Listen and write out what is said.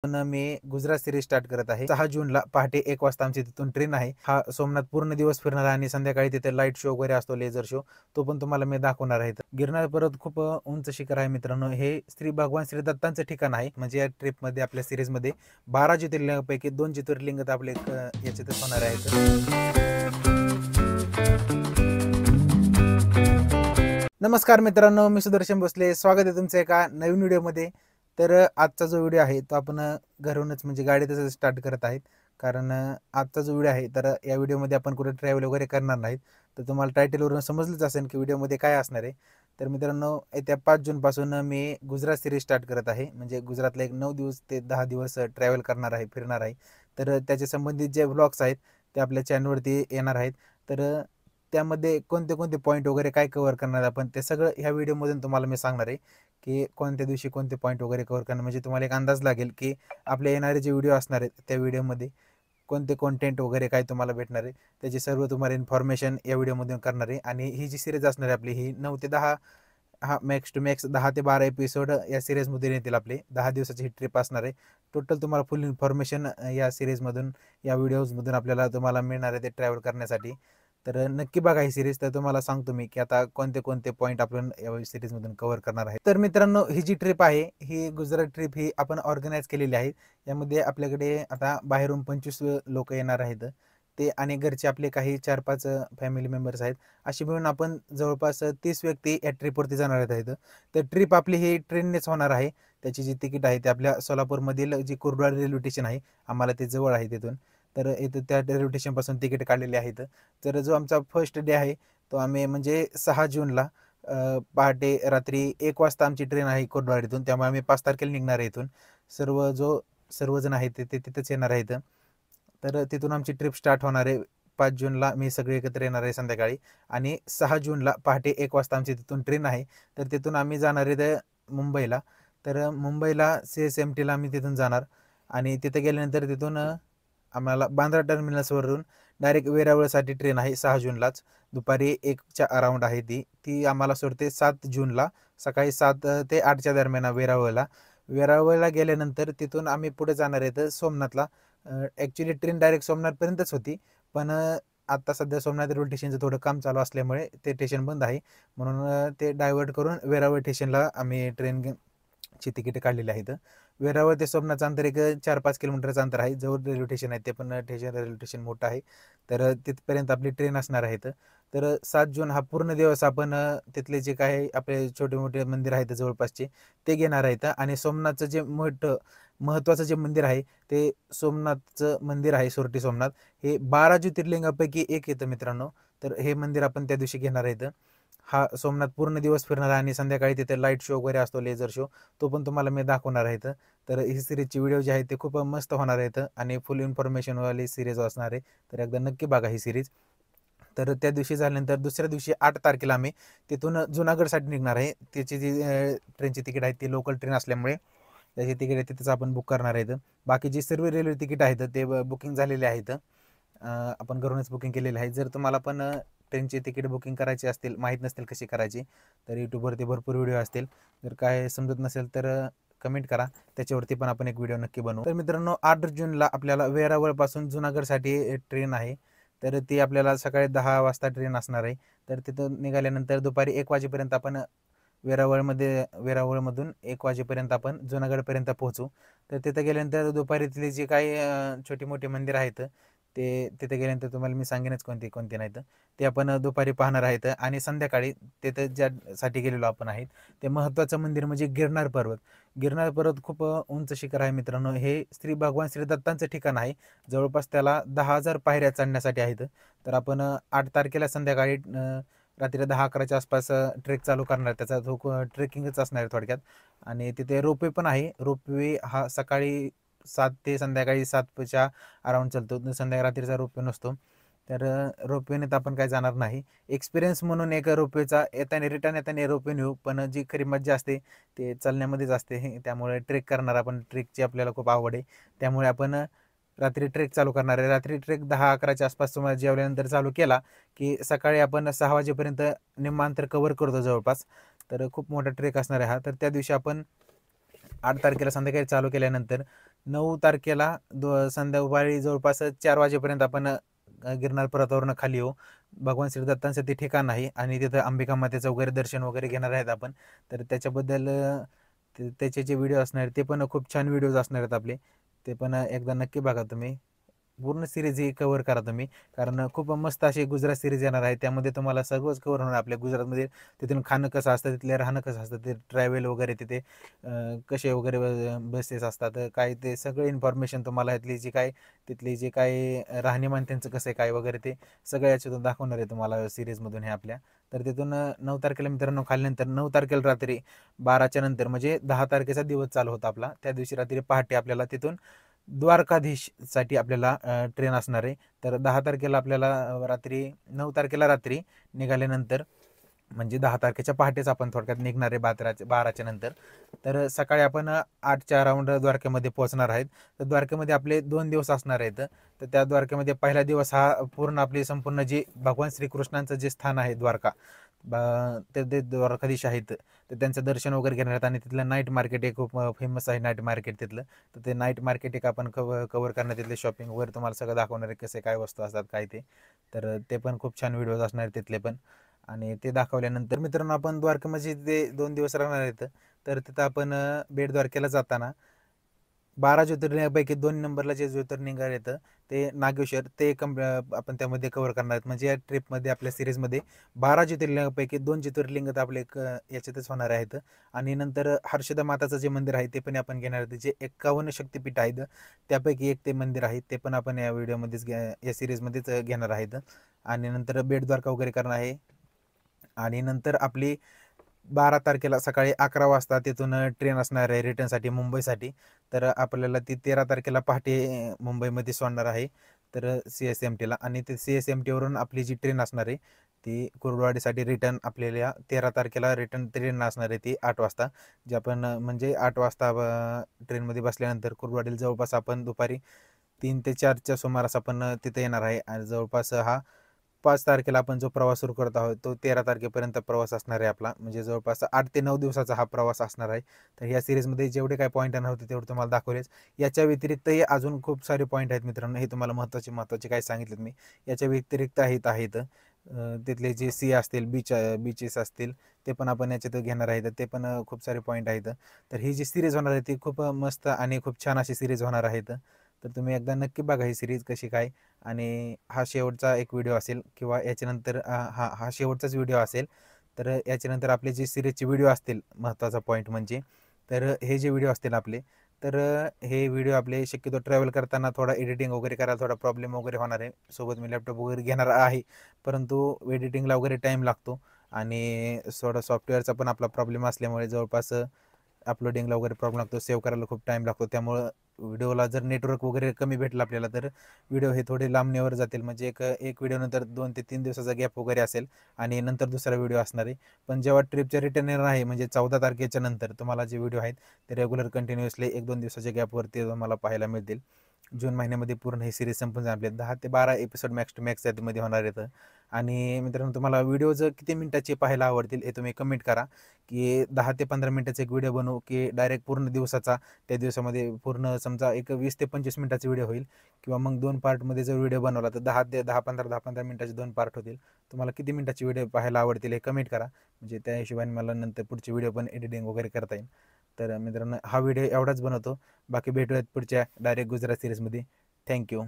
मी Gujarat series start करत आहे। 6 जूनला पहाटे 1 वाजता आमची तिथून ट्रेन आहे। हा सोमनाथ पूर्ण दिवस फिरणार आहे आणि संध्याकाळी तिथे लाईट शो वगैरे असतो, लेझर शो, तो पण तुम्हाला मी दाखवणार आहे। गिरनार पर्वत खूप उंच शिखर आहे मित्रांनो। हे श्री भगवान श्री दत्तांचं ठिकाण आहे। म्हणजे या ट्रिपमध्ये आपल्या सिरीजमध्ये 12 ज्योतिर्लिंगापैकी 2 ज्योतिर्लिंग आपले याच्यातच होणार आहेत। नमस्कार मित्रांनो, मी सुदर्शन भोसले, स्वागत आहे तुमचं एका नवीन व्हिडिओमध्ये। तर आजचा जो व्हिडिओ आहे तो आपण घरूनच म्हणजे गाडीतच स्टार्ट करत आहेत, कारण आजचा जो व्हिडिओ आहे तर या व्हिडिओमध्ये आपण कुठे ट्रॅव्हल वगैरे करणार नाहीत। तर तुम्हाला टायटलवरून समजलंच असेल की व्हिडिओमध्ये काय असणार आहे। तर मित्रांनो, येत्या 5 जूनपासून मी गुजरात सिरीज स्टार्ट करत आहे। म्हणजे गुजरातला एक 9 दिवस ते 10 दिवस ट्रॅव्हल करणार आहे, फिरणार आहे। तर त्याच्या संबंधित जे व्लॉग्स आहेत ते आपल्या चॅनलवरती येणार आहेत। तर त्यामध्ये कोणते कोणते पॉईंट वगैरे काय कव्हर करणार आपण ते सगळं ह्या व्हिडिओमधून तुम्हाला मी सांगणार आहे, की कोणत्या दिवशी कोणते पॉईंट वगैरे कव्हर करणार। म्हणजे तुम्हाला एक अंदाज लागेल की आपले येणारे जे व्हिडिओ असणार आहेत त्या व्हिडिओमध्ये कोणते कंटेंट वगैरे काय तुम्हाला भेटणार आहे, त्याची सर्व तुम्हाला इन्फॉर्मेशन या व्हिडिओमधून करणार आहे। आणि ही जी सिरीज असणार आहे आपली, ही 9 ते 10, हा मॅक्स टू मॅक्स 10 ते 12 एपिसोड या सिरीजमधून येतील। आपले 10 दिवसाची ही ट्रिप असणार आहे। टोटल तुम्हाला फुल इन्फॉर्मेशन या सिरीजमधून, या व्हिडिओजमधून आपल्याला तुम्हाला मिळणार आहे ते ट्रॅव्हल करण्यासाठी। तर नक्की बघा ही सिरीज। तर तुम्हाला सांगतो मी की आता कोणते कोणते पॉईंट आपण या सिरीजमधून कव्हर करणार आहे। तर मित्रांनो, ही जी ट्रिप आहे ही गुजरात ट्रिप ही आपण ऑर्गनाईज केलेली आहे। यामध्ये आपल्याकडे आता बाहेरून 25 लोक येणार आहेत, ते आणि घरचे आपले काही 4-5 फॅमिली मेंबर्स आहेत। अशी मिळून आपण जवळपास 30 व्यक्ती या ट्रिपवरती जाणार आहेत। तर ट्रिप आपली ही ट्रेननेच होणार आहे। त्याची जी तिकीट आहे ते आपल्या सोलापूरमधील जी कुर्डुवाडी रेल्वे स्टेशन आहे, आम्हाला ते जवळ आहे तिथून। तर इथं त्या रेल्वे स्टेशनपासून तिकीट काढलेले आहेत। तर जो आमचा फर्स्ट डे आहे तो आम्ही म्हणजे 6 जूनला पहाटे रात्री 1 वाजता आमची ट्रेन आहे कुर्डुवाडीतून। त्यामुळे आम्ही 5 तारखेला निघणार आहे इथून। सर्वजण आहेत ते तिथेच येणार आहेत। तर तिथून आमची ट्रिप स्टार्ट होणार आहे। 5 जूनला मी सगळे एकत्र येणार आहे संध्याकाळी, आणि 6 जूनला पहाटे 1 वाजता आमची तिथून ट्रेन आहे। तर तिथून आम्ही जाणार आहे मुंबईला। तर मुंबईला CSMTला आम्ही तिथून जाणार, आणि तिथे गेल्यानंतर तिथून आम्हाला बांद्रा टर्मिनसवरून डायरेक्ट वेरावळसाठी ट्रेन आहे 6 जूनलाच। दुपारी 1च्या अराउंड आहे ती आम्हाला सोडते 7 जूनला सकाळी 7 ते 8च्या दरम्यान वेरावळला। वेरावळला गेल्यानंतर तिथून आम्ही पुढे जाणार आहेत सोमनाथला। ॲक्च्युली ट्रेन डायरेक्ट सोमनाथपर्यंतच होती, पण आता सध्या सोमनाथ रेल्वे स्टेशनचं थोडं काम चालू असल्यामुळे ते स्टेशन बंद आहे। म्हणून ते डायव्हर्ट करून वेरावळ स्टेशनला आम्ही ट्रेनची तिकीट काढलेली आहेत। वेरावळ ते सोमनाथचं अंतर एक 4-5 किलोमीटरचं अंतर आहे। जवळ रेल्वे स्टेशन आहे, ते पण रेल्वे स्टेशन मोठं आहे। तर तिथपर्यंत आपली ट्रेन असणार आहेत। तर 7 जून हा पूर्ण दिवस आपण तिथले जे काही आपले छोटे मोठे मंदिर आहेत जवळपासचे ते घेणार आहेत। आणि सोमनाथचं जे महत्त्वाचं जे मंदिर आहे ते सोमनाथचं मंदिर आहे, सोरटी सोमनाथ। हे 12 ज्योतिर्लिंगापैकी एक येतं मित्रांनो। तर हे मंदिर आपण त्या दिवशी घेणार आहेत। हा सोमनाथ पूर्ण दिवस फिरणार आहे आणि संध्याकाळी तिथे लाईट शो वगैरे असतो, लेझर शो, तो पण तुम्हाला मी दाखवणार आहेत। तर ही सिरीजची व्हिडिओ जे आहे ते खूप मस्त होणार आहेत आणि फुल इन्फॉर्मेशनवाली सिरीज असणार आहे। तर एकदा नक्की बघा ही सिरीज। तर त्या दिवशी झाल्यानंतर दुसऱ्या दिवशी 8 तारखेला आम्ही तिथून जुनागडसाठी निघणार आहे। त्याची जी ट्रेनची तिकीट आहे ती लोकल ट्रेन असल्यामुळे त्याची तिकीट आहे तिथेच आपण बुक करणार आहेत। बाकीची सर्व रेल्वे तिकीट आहेत ते बुकिंग झालेले आहेत। आपण घरूनच बुकिंग केलेले आहे। जर तुम्हाला पण ट्रेनची तिकीट बुकिंग करायची असतील, माहीत नसतील कशी करायची, तर यूट्यूबवरती भरपूर व्हिडिओ असतील। जर काय समजत नसेल तर कमेंट करा, त्याच्यावरती पण आपण एक व्हिडिओ नक्की बनवू। तर मित्रांनो, 8 जूनला आपल्याला वेरावळपासून जुनागडसाठी ट्रेन आहे। तर ती आपल्याला सकाळी 10 वाजता ट्रेन असणार आहे। तर तिथून निघाल्यानंतर दुपारी 1 वाजेपर्यंत आपण वेरावळमधून 1 वाजेपर्यंत आपण जुनागडपर्यंत पोहोचू। तर तिथे गेल्यानंतर दुपारी तिथले जे काही छोटी मोठी मंदिर आहेत ते तिथे गेल्यानंतर तुम्हाला मी सांगेनच कोणते कोणते नाहीत, ते आपण दुपारी पाहणार आहेत। आणि संध्याकाळी तिथे ज्यासाठी गेलेलो आपण आहेत ते महत्त्वाचं मंदिर म्हणजे गिरनार पर्वत। गिरनार पर्वत खूप उंच शिखर आहे मित्रांनो। हे श्री भगवान श्री दत्तांचं ठिकाण आहे। जवळपास त्याला 10,000 पायऱ्या चढण्यासाठी आहेत। तर आपण 8 तारखेला संध्याकाळी रात्री 10-11च्या आसपास ट्रेक चालू करणार, त्याचा तो ट्रेकिंगच असणार आहे थोडक्यात। आणि तिथे रोपवे पण आहे। रोपवे हा सकाळी 7 ते संध्याकाळी 7च्या अराउंड चालतो, संध्याकाळी रात्रीचा रोपवे नसतो। तर रोपवेने तर आपण काय जाणार नाही। एक्सपिरियन्स म्हणून एक रोपवेचा रिटर्न येताना रोपवे नेऊ, पण जी खरी मज्जा असते ते चालण्यामध्येच असते। त्यामुळे ट्रेक करणार आपण, ट्रेकची आपल्याला खूप आवड आहे, त्यामुळे आपण रात्री ट्रेक चालू करणार आहे। रात्री ट्रेक 10-11च्या आसपास तुम्हाला जेवल्यानंतर चालू केला की सकाळी आपण 6 वाजेपर्यंत निम्मा अंतर कव्हर करतो जवळपास। तर खूप मोठा ट्रेक असणार आहे हा। तर त्या दिवशी आपण 8 तारखेला संध्याकाळी चालू केल्यानंतर 9 तारखेला संध्याकाळी जवळपास 4 वाजेपर्यंत आपण गिरनार पर्वतावरून खाली येऊ. भगवान श्री दत्तांचं ते ठिकाण आहे आणि तिथं अंबिका मातेचं वगैरे दर्शन वगैरे घेणार आहेत आपण. तर त्याच्याबद्दल त्याचे जे व्हिडिओ असणार आहेत ते पण खूप छान व्हिडिओज असणार आहेत आपले. ते पण एकदा नक्की बघा तुम्ही. पूर्ण सिरीज ही कव्हर करा तुम्ही, कारण खूप मस्त अशी गुजरात सिरीज येणार आहे. त्यामध्ये तुम्हाला सर्वच कव्हर होणार आपल्या गुजरातमध्ये. तिथून खाणं कसं असतं, तिथले राहणं कसं असतं, ते ट्रॅव्हल वगैरे तिथे कसे वगैरे बसेस असतात, काय ते सगळे इन्फॉर्मेशन तुम्हाला तिथली जी काय राहणीमान त्यांचं कसं आहे काय वगैरे ते सगळं याच्यातून दाखवणार आहे तुम्हाला सिरीजमधून हे आपल्या. तर तिथून 9 तारखेला मित्रांनो खाल्यानंतर 9 तारखेला रात्री 12च्या नंतर म्हणजे 10 तारखेचा दिवस चालू होता आपला. त्या दिवशी रात्री पहाटे आपल्याला तिथून द्वारकाधीशसाठी आपल्याला ट्रेन असणार आहे. तर 10 तारखेला आपल्याला रात्री 9 तारखेला रात्री निघाल्यानंतर म्हणजे 10 तारखेच्या पहाटेच आपण थोडक्यात निघणार आहे 12च्या नंतर. तर सकाळी आपण 8च्या अराऊंड द्वारकेमध्ये पोहोचणार आहेत. तर द्वारकेमध्ये आपले 2 दिवस असणार आहेत. तर त्या द्वारकेमध्ये पहिला दिवस हा पूर्ण आपली संपूर्ण जे भगवान श्रीकृष्णांचं जे स्थान आहे द्वारका, ते द्वारकाधीश आहेत, तर त्यांचं दर्शन वगैरे घेणार आहेत. आणि तिथलं नाईट मार्केट एक खूप फेमस आहे नाईट मार्केट तिथलं. तर ते नाईट मार्केट एक आपण कव्हर करणार, तिथले शॉपिंग वगैरे तुम्हाला सगळं दाखवणार आहे, कसे काय वस्तू असतात काय ते. तर ते पण खूप छान व्हिडिओज असणार आहेत तिथले पण. आणि ते दाखवल्यानंतर मित्रांनो आपण द्वारकेमध्ये ते 2 दिवस राहणार आहेत. तर तिथं आपण बेट द्वारकेला जाताना 12 ज्योतिर्लिंगापैकी 2 नंबरला जे ज्योतिर्लिंग येतं ते नागेश्वर, ते आपण त्यामध्ये कव्हर करणार आहेत. म्हणजे या ट्रिपमध्ये आपल्या सिरीजमध्ये 12 ज्योतिर्लिंगापैकी 2 ज्योतिर्लिंग तर आपले याच्यातच होणार आहेत. आणि नंतर हर्षदा माताचं जे मंदिर आहे ते पण आपण घेणार आहेत. जे 51 शक्तिपीठ आहेत त्यापैकी एक ते मंदिर आहे, ते पण आपण या व्हिडिओमध्येच या सिरीजमध्येच घेणार आहेत. आणि नंतर बेट द्वारका वगैरे करणार आहे. आणि नंतर आपली 12 तारखेला सकाळी 11 वाजता तिथून ट्रेन असणार आहे रिटर्नसाठी मुंबईसाठी. तर आपल्याला ती 13 तारखेला पहाटे मुंबईमध्ये सोडणार आहे. तर CSMTला. आणि ते CSMTवरून आपली जी ट्रेन असणार आहे ती कुर्डुवाडीसाठी रिटर्न आपल्याला 13 तारखेला रिटर्न ट्रेन असणार आहे ती 8 वाजता. जे आपण म्हणजे 8 वाजता ट्रेनमध्ये बसल्यानंतर कुर्डुवाडीला जवळपास आपण दुपारी 3 ते 4च्या सुमारास आपण तिथे येणार आहे. आणि जवळपास हा 5 तारखेला आपण जो प्रवास सुरू करत आहोत तो 13 तारखेपर्यंत प्रवास असणार आहे आपला. म्हणजे जवळपास 8 ते 9 दिवसाचा हा प्रवास असणार आहे. तर या सिरीजमध्ये जेवढे काही पॉईंट येणार होते तेवढे तुम्हाला दाखवलेच. याच्या व्यतिरिक्तही अजून खूप सारे पॉईंट आहेत मित्रांनो, हे तुम्हाला महत्त्वाचे काय सांगितलेत मी. याच्या व्यतिरिक्त आहेत तिथले जे सी असतील, बीचेस असतील, ते पण आपण याच्यात घेणार आहेत. ते पण खूप सारे पॉईंट आहेत. तर ही जी सिरीज होणार आहे ती खूप मस्त आणि खूप छान अशी सिरीज होणार आहेत. तर तुम्ही एकदा नक्की बघा ही सिरीज कशी काय. आणि हा शेवटचा एक व्हिडिओ असेल किंवा याच्यानंतर हा शेवटचाच व्हिडिओ असेल. तर याच्यानंतर आपले जे सिरीजचे व्हिडिओ असतील महत्त्वाचा पॉईंट म्हणजे, तर हे जे व्हिडिओ असतील आपले, तर हे व्हिडिओ आपले शक्यतो ट्रॅव्हल करताना थोडा एडिटिंग वगैरे करायला थोडा प्रॉब्लेम वगैरे होणार आहे. सोबत मी लॅपटॉप वगैरे घेणार आहे, परंतु एडिटिंगला वगैरे टाईम लागतो. आणि थोडा सॉफ्टवेअरचा पण आपला प्रॉब्लेम असल्यामुळे जवळपास अपलोडिंगला वगैरे प्रॉब्लेम लागतो, सेव्ह करायला खूप टाईम लागतो. त्यामुळं व्हिडिओला जर नेटवर्क वगैरे कमी भेटलं आपल्याला तर व्हिडिओ हे थोडे लांबणीवर जातील. म्हणजे एक व्हिडिओनंतर 2 ते 3 दिवसाचा गॅप वगैरे असेल आणि नंतर दुसरा व्हिडिओ असणार आहे. पण जेव्हा ट्रिपच्या रिटर्न येणार आहे म्हणजे 14 तारखेच्या नंतर तुम्हाला जे व्हिडिओ आहेत ते रेग्युलर कंटिन्युअसली 1-2 दिवसाच्या गॅपवरती तुम्हाला पाहायला मिळतील. जून महिन्यामध्ये पूर्ण ही सिरीज संपून जाणार. 10 ते 12 एपिसोड मॅक्स टू मॅक्स यामध्ये होणार आहेत. आणि मित्रांनो तुम्हाला व्हिडिओ जर किती मिनिटाचे पाहायला आवडतील हे तुम्ही कमेंट करा, की 10 ते 15 मिनिटाचा एक व्हिडिओ बनवू की डायरेक्ट पूर्ण दिवसाचा, त्या दिवसामध्ये पूर्ण समजा एक 20 ते 25 मिनिटाचा व्हिडिओ होईल. किंवा मग 2 पार्टमध्ये जर व्हिडिओ बनवला तर 10-15 मिनिटाचे 2 पार्ट होतील. तुम्हाला किती मिनिटाचे व्हिडिओ पाहायला आवडतील हे कमेंट करा, म्हणजे त्या हिशोबाने मला नंतर पुढचे व्हिडिओ पण एडिटिंग वगैरे करता येईल. तर मित्रांनो हा व्हिडिओ एवढाच बनवतो. बाकी भेटूयात पुढच्या डायरेक्ट गुजरात सिरीजमध्ये. थँक्यू.